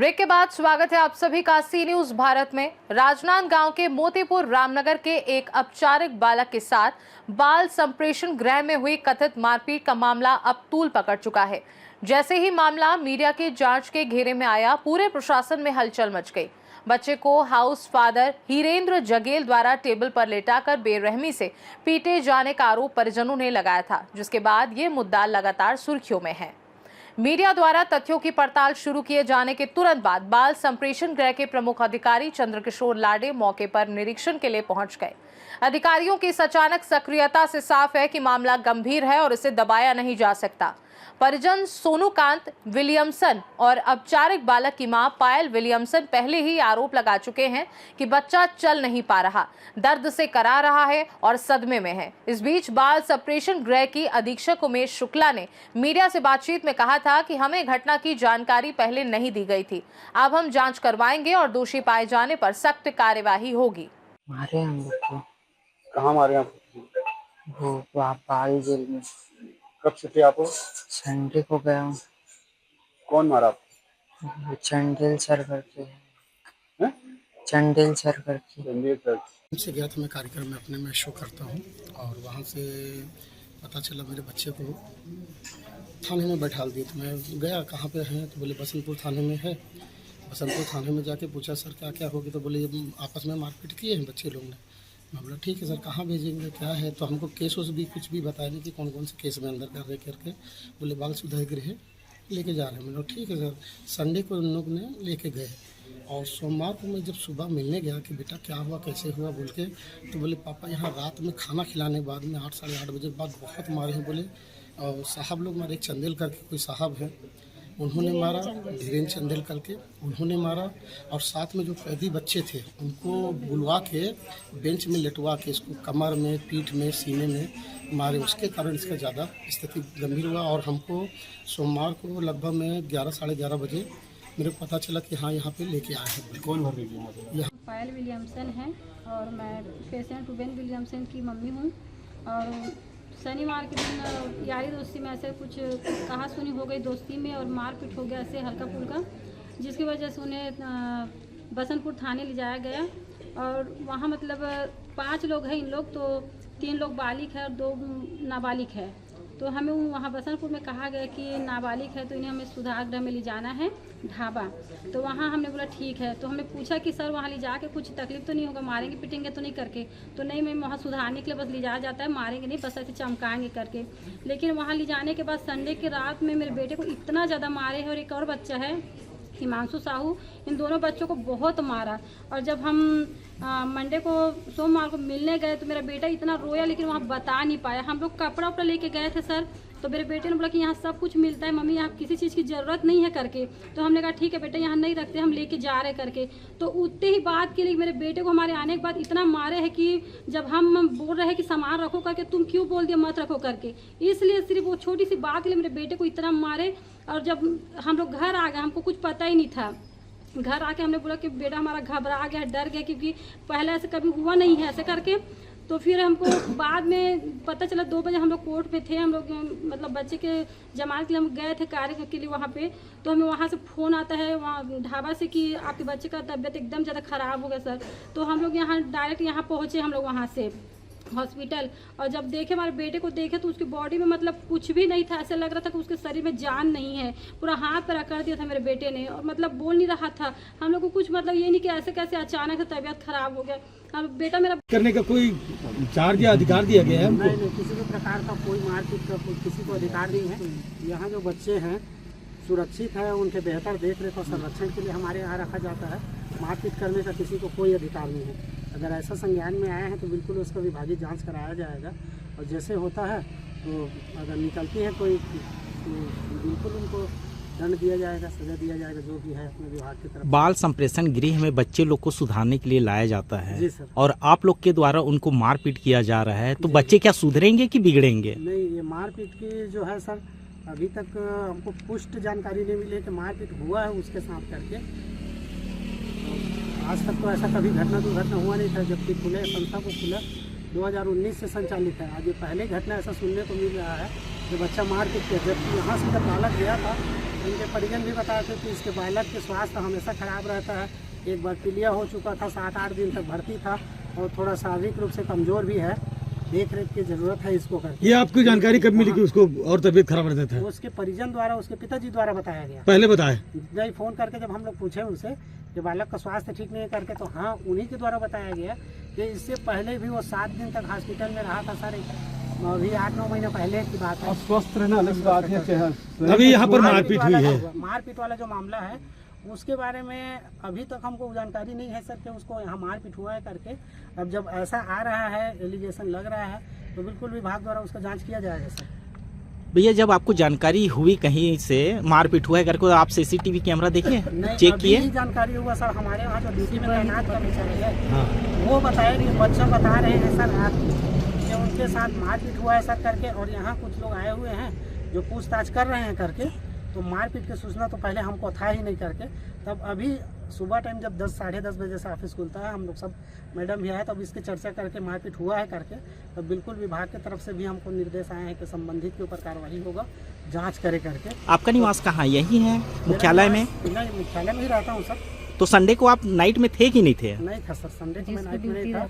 Break के बाद स्वागत है आप सभी का सी न्यूज भारत में। राजनांदगांव के मोतीपुर रामनगर के एक अपचारिक बालक के साथ बाल संप्रेषण गृह में हुई कथित मारपीट का मामला अब तूल पकड़ चुका है। जैसे ही मामला मीडिया के जांच के घेरे में आया, पूरे प्रशासन में हलचल मच गई। बच्चे को हाउस फादर हीरेंद्र जगेल द्वारा टेबल पर लेटाकर बेरहमी से पीटे जाने का आरोप परिजनों ने लगाया था, जिसके बाद ये मुद्दा लगातार सुर्खियों में है। मीडिया द्वारा तथ्यों की पड़ताल शुरू किए जाने के तुरंत बाद बाल संप्रेषण गृह के प्रमुख अधिकारी चंद्रकिशोर लाडे मौके पर निरीक्षण के लिए पहुंच गए। अधिकारियों की इस अचानक सक्रियता से साफ है कि मामला गंभीर है और इसे दबाया नहीं जा सकता। परिजन सोनूकांत विलियमसन और अपचारिक बालक की मां पायल विलियमसन पहले ही आरोप लगा चुके हैं कि बच्चा चल नहीं पा रहा, दर्द से करा रहा है और सदमे में है। इस बीच बाल संप्रेषण गृह की अधीक्षक उमेश शुक्ला ने मीडिया से बातचीत में कहा था कि हमें घटना की जानकारी पहले नहीं दी गई थी। अब हम जांच करवाएंगे और दोषी पाए जाने पर सख्त कार्यवाही होगी। मारे हम लोग को। कहाँ मारे आपको? वो बाल जेल में। कब से थे आप? संडे को गया हूँ। कौन मारा आपको? चंडेल सर करके। हैं? चंडेल सर करके। चंदेल सर से गया था मैं कार्यक्रम में अपने में शो करता हूँ और वहाँ से पता चला मेरे बच्चे को थाने में बैठा दिए। तो मैं गया, कहाँ पे हैं? तो बोले बसंतपुर थाने में है। बसंतपुर थाने में जाके पूछा सर क्या क्या होगी, तो बोले आपस में मारपीट किए हैं बच्चे लोग ने। मैं बोला ठीक है सर, कहाँ भेजेंगे, क्या है? तो हमको केस उस भी कुछ भी बताया नहीं कि कौन कौन से केस में अंदर कर रहे करके। बोले बाल सुधार गृह लेके जा रहे हैं। मतलब ठीक है सर। संडे को उन लोग ने लेके गए और सोमवार को मैं जब सुबह मिलने गया कि बेटा क्या हुआ, कैसे हुआ बोल के, तो बोले पापा यहाँ रात में खाना खिलाने के बाद में 8 साढ़े 8 बजे के बाद बहुत मारे हैं। बोले और साहब लोग मारे, एक चंदेल करके कोई साहब है उन्होंने मारा, धीरेन्द्र चंदेल करके उन्होंने मारा, और साथ में जो कैदी बच्चे थे उनको बुलवा के बेंच में लेटवा के इसको कमर में, पीठ में, सीने में मारे। उसके कारण इसका ज़्यादा स्थिति गंभीर हुआ और हमको सोमवार को लगभग में 11 साढ़े 11 बजे मेरे को पता चला कि हाँ यहाँ पे लेके आए हैं। कौन भर गई? पायल विलियमसन है और मैं पेशेंट रूबेन विलियमसन की मम्मी हूँ। और शनिवार के दिन यारी दोस्ती में ऐसे कुछ कहा सुनी हो गई दोस्ती में और मारपीट हो गया ऐसे हल्का फुल्का, जिसकी वजह से उन्हें बसंतपुर थाने ले जाया गया। और वहाँ मतलब 5 लोग हैं इन लोग, तो 3 लोग बालिग है और 2 नाबालिग है। तो हमें वहाँ बसंतपुर में कहा गया कि नाबालिग है तो इन्हें हमें सुधार गृह में ले जाना है, ढाबा। तो वहाँ हमने बोला ठीक है। तो हमने पूछा कि सर वहाँ ले जाके कुछ तकलीफ तो नहीं होगा, मारेंगे पीटेंगे तो नहीं करके? तो नहीं मैम, वहाँ सुधारने के लिए बस ले जाया जाता है, मारेंगे नहीं, बस ऐसे चमकाएंगे करके। लेकिन वहाँ ले जाने के बाद संडे की रात में मेरे बेटे को इतना ज़्यादा मारे हैं। और एक और बच्चा है हिमांशु साहू, इन दोनों बच्चों को बहुत मारा। और जब हम मंडे को सोमवार को मिलने गए तो मेरा बेटा इतना रोया, लेकिन वहाँ बता नहीं पाया। हम लोग कपड़ा उपड़ा लेके गए थे सर, तो मेरे बेटे ने बोला कि यहाँ सब कुछ मिलता है मम्मी, यहाँ किसी चीज़ की ज़रूरत नहीं है करके। तो हमने कहा ठीक है बेटा, यहाँ नहीं रखते, हम लेके जा रहे करके। तो उतने ही बात के लिए मेरे बेटे को हमारे आने के बाद इतना मारे हैं कि जब हम बोल रहे हैं कि सामान रखो करके, तुम क्यों बोल दिया मत रखो करके। इसलिए सिर्फ वो छोटी सी बात के लिए मेरे बेटे को इतना मारे। और जब हम लोग घर आ गए, हमको कुछ पता ही नहीं था। घर आके हमने बोला कि बेटा हमारा घबरा गया, डर गया, क्योंकि पहले ऐसे कभी हुआ नहीं है ऐसे करके। तो फिर हमको बाद में पता चला 2 बजे हम लोग कोर्ट पे थे। हम लोग मतलब बच्चे के जमानत के लिए हम गए थे कार्य के लिए वहाँ पे। तो हमें वहाँ से फ़ोन आता है वहाँ ढाबा से कि आपके बच्चे का तबीयत एकदम ज़्यादा ख़राब हो गया सर। तो हम लोग यहाँ डायरेक्ट यहाँ पहुँचे, हम लोग वहाँ से हॉस्पिटल। और जब देखे हमारे बेटे को देखे तो उसकी बॉडी में मतलब कुछ भी नहीं था, ऐसा लग रहा था कि उसके शरीर में जान नहीं है। पूरा हाथ पर रगड़ दिया था मेरे बेटे ने और मतलब बोल नहीं रहा था। हम लोग को कुछ मतलब ये नहीं कि ऐसे कैसे अचानक से तबीयत खराब हो गया। अब बेटा मेरा करने का कोई चार्ज या अधिकार दिया गया है हमको? नहीं, किसी भी प्रकार का कोई मारपीट का किसी को अधिकार नहीं है। यहाँ जो बच्चे हैं सुरक्षित है, उनके बेहतर देख रेख और संरक्षण के लिए हमारे यहाँ रखा जाता है। मारपीट करने का किसी को कोई अधिकार नहीं है। अगर ऐसा संज्ञान में आया है तो बिल्कुल उसका विभागीय जांच कराया जाएगा और जैसे होता है तो अगर निकलती है कोई तो बिल्कुल उनको दंड दिया जाएगा, सजा दिया जाएगा, जो भी है अपने विभाग की तरफ। बाल संप्रेषण गृह में बच्चे लोग को सुधारने के लिए लाया जाता है। जी सर। और आप लोग के द्वारा उनको मारपीट किया जा रहा है, तो बच्चे क्या सुधरेंगे कि बिगड़ेंगे? नहीं, ये मारपीट की जो है सर, अभी तक हमको पुष्ट जानकारी नहीं मिली है कि मारपीट हुआ है उसके साथ करके। आज तक तो ऐसा कभी दुर्घटना हुआ नहीं था। जबकि खुले संस्था को खुला 2019 से संचालित है। आज ये पहले घटना ऐसा सुनने को मिल रहा है कि बच्चा मार के किया। जबकि यहाँ से जब बालक गया था इनके परिजन भी बताए थे कि इसके बालक के स्वास्थ्य हमेशा खराब रहता है। एक बार पीलिया हो चुका था, 7-8 दिन तक भर्ती था और थोड़ा शारीरिक रूप से कमज़ोर भी है। देख रेख की ज़रूरत है इसको करके। ये आपको जानकारी कब मिली कि उसको और तबीयत खराब रहता था? उसके परिजन द्वारा, उसके पिताजी द्वारा बताया गया। पहले बताए नहीं, फ़ोन करके जब हम लोग पूछे उनसे कि बालक का स्वास्थ्य ठीक नहीं है करके, तो हाँ उन्हीं के द्वारा बताया गया कि इससे पहले भी वो 7 दिन तक हॉस्पिटल में रहा था सर। अभी 8-9 महीने पहले की बात है। स्वस्थ रहना अलग बात है। अभी यहाँ पर मारपीट हुई है। मारपीट वाला जो मामला है उसके बारे में अभी तक हमको जानकारी नहीं है सर कि उसको यहाँ मारपीट हुआ है करके। अब जब ऐसा आ रहा है, एलिगेशन लग रहा है, तो बिल्कुल विभाग द्वारा उसका जांच किया जाएगा सर। भैया जब आपको जानकारी हुई कहीं से मारपीट हुआ है करके, आप सीसीटीवी कैमरा देखे, चेक किए? अभी जानकारी हुआ सर, हमारे यहाँ जो ड्यूटी में तैनात कर्मचारी है वो बताया कि बच्चा बता रहे हैं सर रात कि उनके साथ मारपीट हुआ है सर करके। और यहाँ कुछ लोग आए हुए हैं जो पूछताछ कर रहे हैं करके। तो मारपीट की सूचना तो पहले हमको था ही नहीं करके। तब अभी सुबह टाइम जब 10-10:30 बजे से ऑफिस खुलता है, हम लोग सब मैडम भी आए, तब इसकी चर्चा करके मारपीट हुआ है करके, तब बिल्कुल विभाग की तरफ से भी हमको निर्देश आए हैं कि संबंधित के ऊपर कार्रवाई होगा, जांच करे करके। आपका निवास कहाँ, यही है मुख्यालय में? नहीं, मुख्यालय में ही रहता हूँ सर। तो संडे को आप नाइट में थे कि नहीं थे? नहीं था सर, संडे को मैं नाइट में नहीं था।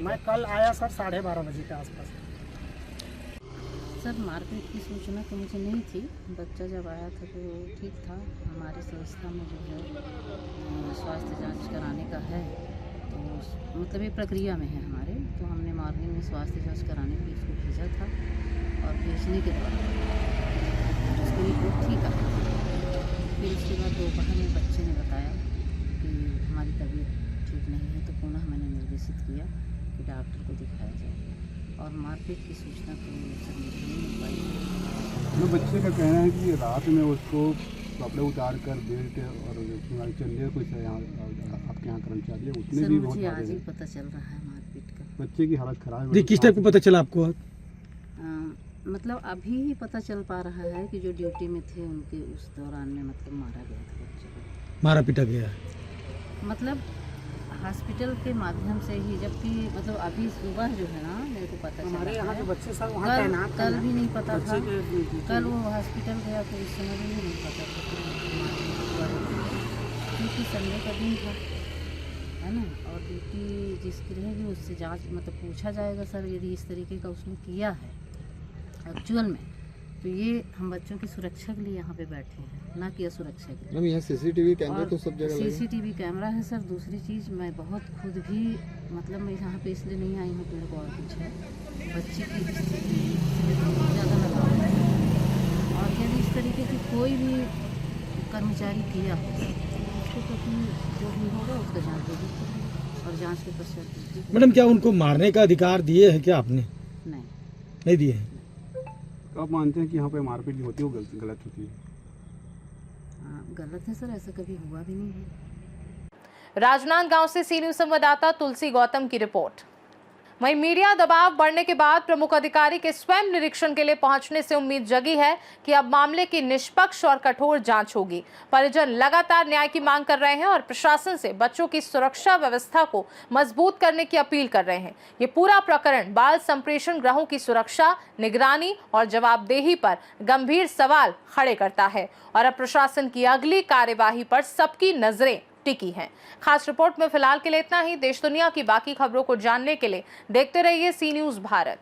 मैं कल आया सर 12:30 बजे के आसपास। सर मारपीट की सूचना तो मुझे नहीं थी। बच्चा जब आया था तो ठीक था। हमारी संस्था में जो है स्वास्थ्य जांच कराने का है, तो मतलब ये प्रक्रिया में है हमारे। तो हमने मॉर्निंग में स्वास्थ्य जांच कराने के लिए इसको भेजा था और भेजने के बाद उसकी रिपोर्ट ठीक आ। फिर उसके बाद दोपहर में बच्चे ने बताया कि हमारी तबीयत ठीक नहीं है, तो पुनः मैंने निर्देशित किया कि डॉक्टर को दिखाया जाए। और मारपीट की सूचना तो सर मुझे नहीं मिल पाई। जो बच्चे का कहना है कि रात में उसको कपड़े उतार कर बेल्ट और चंडिया कुछ यहाँ आपके यहाँ कर्मचारी है, उसने सर भी मुझे आज ही पता चल रहा है मारपीट का। बच्चे की हालत खराब है। किस टाइप को पता चला आपको? मतलब अभी ही पता चल पा रहा है कि जो ड्यूटी में थे उनके उस दौरान में मतलब मारा गया था बच्चे को, मारा पीटा गया। मतलब हॉस्पिटल के माध्यम से ही। जबकि मतलब अभी सुबह जो है ना मेरे को पता चला हमारे यहाँ जो बच्चे सर वहाँ कल, तैनात हैं, कल भी नहीं पता था। कल वो हॉस्पिटल गया तो इस समय भी नहीं पता था क्योंकि संडे का दिन था, है ना। और ड्यूटी जिसकी रहेगी उससे जांच मतलब पूछा जाएगा सर, यदि इस तरीके का उसने किया है एक्चुअल में, तो ये हम बच्चों की सुरक्षा के लिए यहाँ पे बैठे हैं, ना कि असुरक्षा के लिए। यहाँ सीसीटीवी कैमरा तो सब जगह सीसीटीवी कैमरा है सर। दूसरी चीज़ मैं बहुत खुद भी मतलब मैं यहाँ पे इसलिए नहीं आई हूँ, मेरे को और कुछ है बच्चे की स्थिति बहुत ज़्यादा लगा है। और यदि इस तरीके की कोई भी कर्मचारी किया हो उसको तो फिर जो भी होगा उसका जाँच होगी और जाँच के पश्चात। मैडम क्या उनको मारने का अधिकार दिए है क्या आपने? नहीं दिए हैं। आप मानते हैं कि यहाँ पे मारपीट होती है वो गलत होती है? गलत है सर, ऐसा कभी हुआ भी नहीं है। राजनांदगांव से सी न्यूज संवाददाता तुलसी गौतम की रिपोर्ट। वहीं मीडिया दबाव बढ़ने के बाद प्रमुख अधिकारी के स्वयं निरीक्षण के लिए पहुंचने से उम्मीद जगी है कि अब मामले की निष्पक्ष और कठोर जांच होगी। परिजन लगातार न्याय की मांग कर रहे हैं और प्रशासन से बच्चों की सुरक्षा व्यवस्था को मजबूत करने की अपील कर रहे हैं। ये पूरा प्रकरण बाल संप्रेषण गृहों की सुरक्षा, निगरानी और जवाबदेही पर गंभीर सवाल खड़े करता है और अब प्रशासन की अगली कार्यवाही पर सबकी नजरें टिकी हैं। खास रिपोर्ट में फिलहाल के लिए इतना ही। देश दुनिया की बाकी खबरों को जानने के लिए देखते रहिए सी न्यूज भारत।